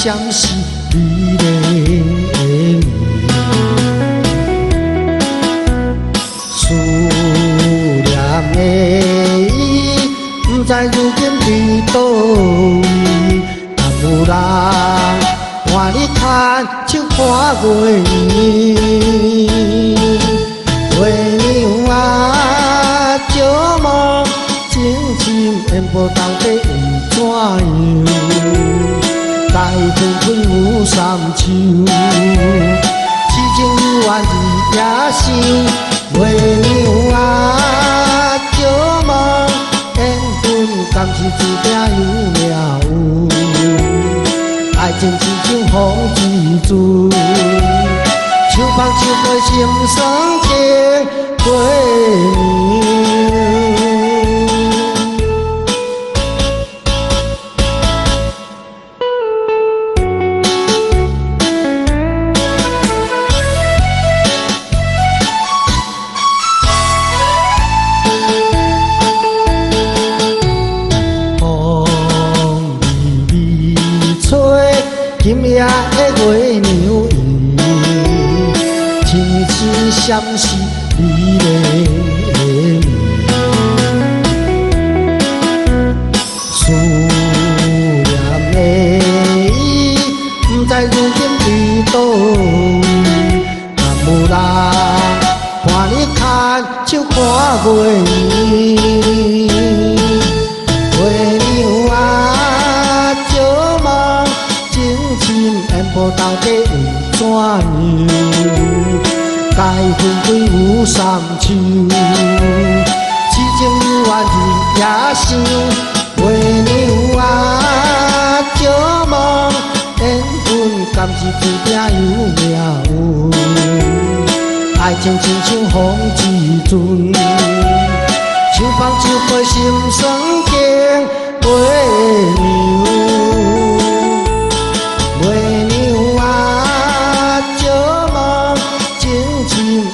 闪是美丽的面，思念的伊，不知如今伫倒位，但有人看你牵手看月圆，月娘啊，照梦情深缘无到底为怎样？来纷纷有三秋，痴情有缘日夜想，月娘啊，照梦缘分甘是注定有了有，爱情只像风之船，手捧手背心酸情月娘。今夜的月娘圆，星星闪是美丽的面，思念的伊，不知如今伫倒位，但有人看你牵手看月圆，月娘啊，照梦缘无到底为怎样？该分开有三秋，痴情有缘日夜想，月娘啊，照梦缘分甘是注定有了有，爱情亲像风之船，手捧手背心酸情月娘。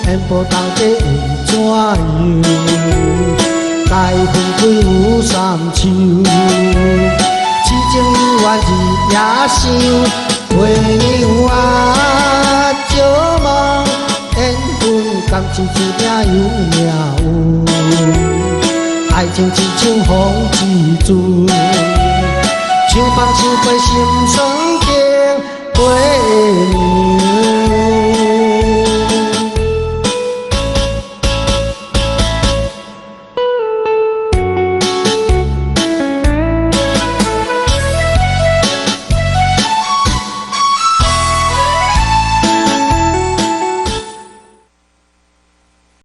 缘无到底为怎样？该分开有三秋，痴情有缘日夜想，月娘啊，照梦缘分甘是注定有了有，爱情只像风之船，手捧手背心酸情月娘。